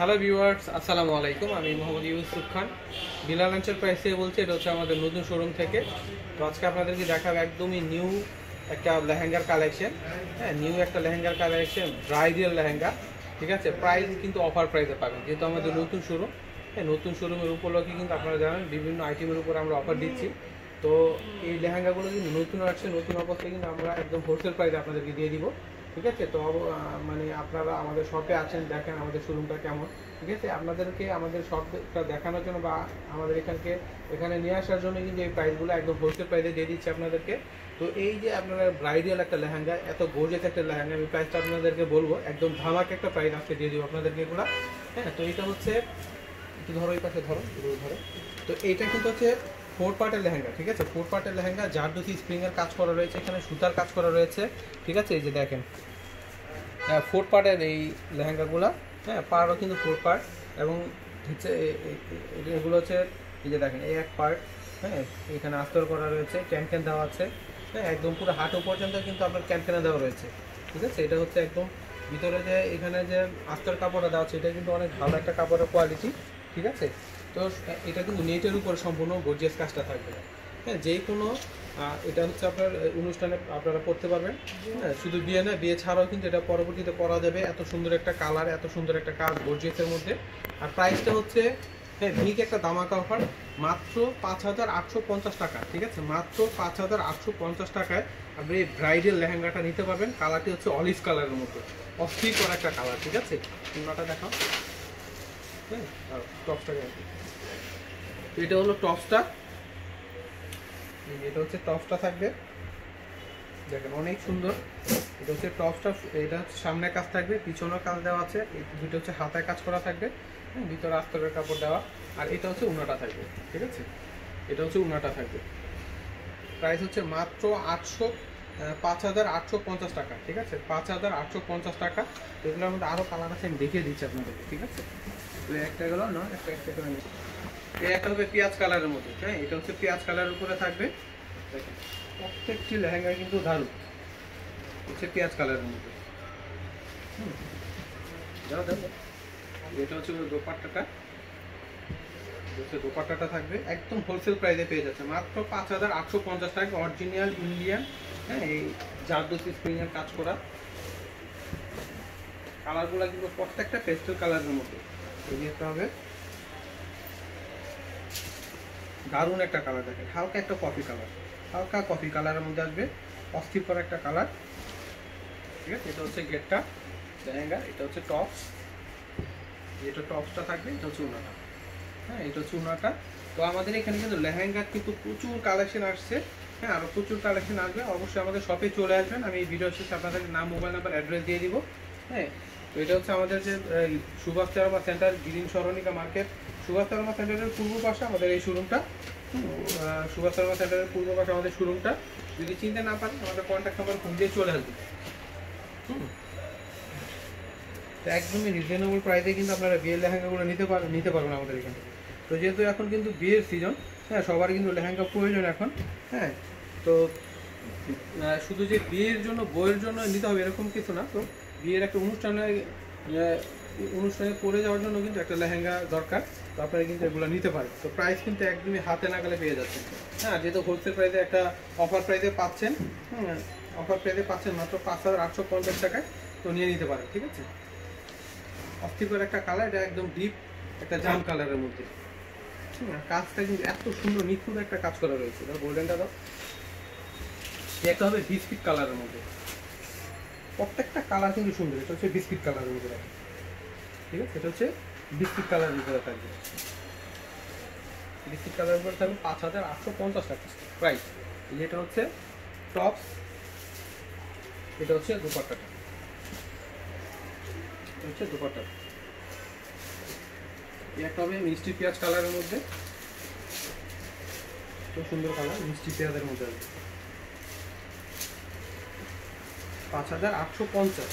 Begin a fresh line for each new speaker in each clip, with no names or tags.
Hello viewers, আসসালামু আলাইকুম। আমি মোহাম্মদ ইউসুফ খান, বিলাল এন্টারপ্রাইজ থেকে বলছি। এটা হচ্ছে আমাদের নতুন শোরুম থেকে। তো আজকে আপনাদেরকে দেখাবো একদমই নিউ একটা লেহেঙ্গার কালেকশন। হ্যাঁ, নিউ একটা লেহেঙ্গার কালেকশন, ব্রাইডাল লেহেঙ্গা। ঠিক আছে, প্রাইস কিন্তু অফার প্রাইসে পাবেন, যেহেতু আমাদের নতুন শোরুম। হ্যাঁ, নতুন শোরুমের উপলক্ষে কিন্তু আপনারা জানেন বিভিন্ন আইটেমের উপর আমরা অফার দিচ্ছি। তো এই লেহেঙ্গাগুলো কিন্তু নতুন আসছে, নতুন অবস্থায় কিন্তু আমরা একদম হোলসেল প্রাইসে আপনাদেরকে দিয়ে দিব। ঠিক আছে, তো মানে আপনারা আমাদের শপে আছেন, দেখেন আমাদের শোরুমটা কেমন। ঠিক আছে, আপনাদেরকে আমাদের শপটা দেখানোর জন্য বা আমাদের এখানে নিয়ে আসার জন্য কিন্তু এই প্রাইসগুলো একদম হোলসেল প্রাইসে দিয়ে দিচ্ছি আপনাদেরকে। তো এই যে আপনারা ব্রাইডাল একটা লেহেঙ্গা, এত গর্জিয়াস একটা লেহেঙ্গা, আমি প্রাইসটা আপনাদেরকে বলবো, একদম ধামাক একটা প্রাইস আজকে দিয়ে দিব আপনাদেরকে এগুলো। হ্যাঁ, তো এটা হচ্ছে, একটু ধরো এই পাশে ধরো, ধরো। তো এইটা কিন্তু হচ্ছে 4 পার্টের লেহেঙ্গা। ঠিক আছে, 4 পার্টের লেহেঙ্গা, জারদোসি স্প্রিংয়ের কাজ করা রয়েছে, এখানে সুতার কাজ করা রয়েছে। ঠিক আছে, এই যে দেখেন 4 পার্টের এই লেহেঙ্গাগুলো। হ্যাঁ, পাড়ও কিন্তু 4 পার্ট, এবং হচ্ছে এগুলো হচ্ছে, এই যে দেখেন এই এক পার্ট। হ্যাঁ, এখানে আস্তর করা রয়েছে, ক্যান দেওয়া আছে। হ্যাঁ, একদম পুরো হাঁটু পর্যন্ত কিন্তু আপনার ক্যান দেওয়া রয়েছে। ঠিক আছে, এটা হচ্ছে একদম ভিতরে যে এখানে যে আস্তর কাপড়টা দেওয়া আছে, এটা কিন্তু অনেক ভালো একটা কাপড়ের কোয়ালিটি। ঠিক আছে, তো এটা কিন্তু নেটের উপর সম্পূর্ণ গর্জিয়াস কাজটা থাকবে। হ্যাঁ, যে কোনো এটা হচ্ছে আপনার অনুষ্ঠানে আপনারা পরতে পারবেন। হ্যাঁ, শুধু বিয়ে না, বিয়ে ছাড়াও কিন্তু এটা পরবর্তীতে পরা যাবে। এত সুন্দর একটা কালার, এত সুন্দর একটা কাজ গর্জিয়াসের মধ্যে। আর প্রাইসটা হচ্ছে, হ্যাঁ, ভিক একটা দামাকা অফার, মাত্র 5,850 টাকা। ঠিক আছে, মাত্র 5,850 টাকায় আপনি এই ব্রাইডাল লেহেঙ্গাটা নিতে পারবেন। কালারটি হচ্ছে অলিভ কালারের মধ্যে, অস্থির করা একটা কালার। ঠিক আছে, তোমরাটা দেখাও। হ্যাঁ, টপসটা, এটা হলো টপসটা, এটা হচ্ছে টপসটা থাকবে, দেখেন অনেক সুন্দর। এটা হচ্ছে টপসটা, এটা সামনে কাজ থাকবে, পিছনেও কাজ দেওয়া আছে, এই দুটো হচ্ছে হাতায় কাজ করা থাকবে। হ্যাঁ, ভিতরে আস্তরের কাপড় দেওয়া। আর এটা হচ্ছে উনাটা থাকবে। ঠিক আছে, এটা হচ্ছে উনাটা থাকবে। প্রাইস হচ্ছে মাত্র 5,850 টাকা। ঠিক আছে, 5,850 টাকা। এগুলোর মধ্যে আরও কালার আছে, আমি দেখিয়ে দিচ্ছি আপনাদেরকে। ঠিক আছে, তো একটা গেল না, একটা করে নিই। একটা হবে পেঁয়াজ কালারের মধ্যে। হ্যাঁ, এটা হচ্ছে পেঁয়াজ কালারের উপরে থাকবে। দেখেন প্রত্যেকটি লেহেঙ্গা কিন্তু দারুণ, হচ্ছে পেঁয়াজ কালারের মধ্যে। এটা হচ্ছে দোপাট্টাটা, দোপাট্টাটা থাকবে একদম হোলসেল প্রাইসে পেয়ে যাচ্ছে মাত্র 5,850 টাকা। অরিজিনাল ইন্ডিয়ান, হ্যাঁ, এই জারদোসি স্প্রিংয়ের কাজ করা। কালারগুলো কিন্তু প্রত্যেকটা পেস্টেল কালারের মধ্যে। এই একটা হবে দারুণ একটা কালার, দেখেন হালকা একটা কফি কালার, হালকা কফি কালারের মধ্যে আসবে, অস্থির করা একটা কালার। ঠিক আছে, এটা হচ্ছে গেটটা লেহেঙ্গা, এটা হচ্ছে টপস, এটা টপসটা থাকবে, এটা হচ্ছে উনাটা। হ্যাঁ, এটা হচ্ছে উনাটা। তো আমাদের এখানে কিন্তু লেহেঙ্গার কিন্তু প্রচুর কালেকশন আসছে। হ্যাঁ, আরও প্রচুর কালেকশন আসবে, অবশ্যই আমাদের শপে চলে আসবেন। আমি এই ভিডিও শেষে আপনাদের নাম, মোবাইল নাম্বার, অ্যাড্রেস দিয়ে দিব। হ্যাঁ, তো এটা হচ্ছে আমাদের যে সুভাষ চারমা সেন্টার, গ্রিন সরণিকা মার্কেট, সুভাষ চারমা সেন্টারের পূর্ব পাশে আমাদের এই শোরুমটা। সুভাষ চারমা সেন্টারের পূর্ব পাশে আমাদের শোরুমটা। যদি চিনতে না পারেন, আমাদের কন্ট্যাক্ট নাম্বার ফোন দিয়ে চলে আসবে। তো একদমই রিজনেবল প্রাইসে কিন্তু আপনারা বিয়ের লেহেঙ্গাগুলো নিতে পারবেন আমাদের এখান থেকে। তো যেহেতু এখন কিন্তু বিয়ের সিজন, হ্যাঁ, সবারই কিন্তু লেহেঙ্গা প্রয়োজন এখন। হ্যাঁ, তো শুধু যে বিয়ের জন্য, বইয়ের জন্য নিতে হবে এরকম কিছু না। তো বিয়ের একটা অনুষ্ঠানে পরে যাওয়ার জন্য কিন্তু একটা লেহেঙ্গা দরকার। তো আপনারা কিন্তু এগুলো নিতে পারেন। তো প্রাইস কিন্তু একদমই হাতে নাগালে পেয়ে যাচ্ছেন। হ্যাঁ, যেহেতু হোলসেল প্রাইসে একটা অফার প্রাইসে পাচ্ছেন। অফার প্রাইসে পাচ্ছেন মাত্র 5,850 টাকায়। তো নিয়ে নিতে পারেন। ঠিক আছে, অস্থির করে একটা কালার, এটা একদম ডিপ একটা জাম কালারের মধ্যে। কাজটা কিন্তু এত সুন্দর, নিখুঁত একটা কাজ করা রয়েছে। গোল্ডেনটা দাও, একটা হবে বিস্কিট কালারের মধ্যে, প্রত্যেকটা কালার কিন্তু সুন্দর। এটা হচ্ছে বিস্কিট কালারের মধ্যে, ঠিক আছে, এটা হচ্ছে বিস্কিট কালারের ভিতরে থাকবে। বিস্কিট কালারের উপরে থাকবে 5,850 টাকা প্রাইস। এটা হচ্ছে টপস, এটা হচ্ছে দুপাট্টাটা, হচ্ছে দুপাট্টা। একটা হবে মিষ্টি পেঁয়াজ কালারের মধ্যে, খুব সুন্দর কালার, মিষ্টি পেঁয়াজের মধ্যে আসবে, 5,850।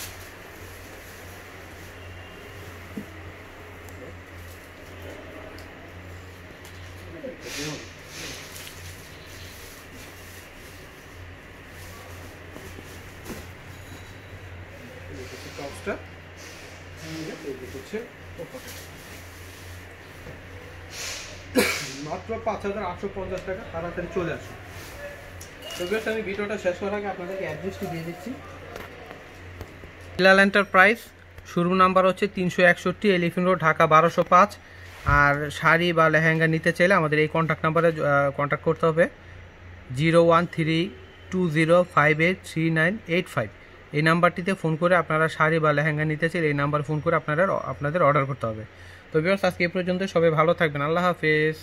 টপসটা হচ্ছে মাত্র 5,850 টাকা, তাড়াতাড়ি চলে আসুন। তো বেশ, আমি ভিডিওটা শেষ করার আগে আপনাদেরকে অ্যাড্রেসটি দিয়ে দিচ্ছি। বিলাল এন্টারপ্রাইজ, শোরুম নাম্বার হচ্ছে 361 এলিফেন্ট রোড, ঢাকা 1205। আর শাড়ি বা লেহেঙ্গা নিতে চাইলে আমাদের এই কন্ট্যাক্ট নাম্বারে কন্ট্যাক্ট করতে হবে, 01320583985। এই নাম্বারটিতে ফোন করে আপনারা শাড়ি বা লেহেঙ্গা নিতে চাইলে এই নাম্বার ফোন করে আপনাদের অর্ডার করতে হবে। তো ভিউয়ার্স, আজকে এই পর্যন্ত, সবাই ভালো থাকবেন, আল্লাহ হাফেজ।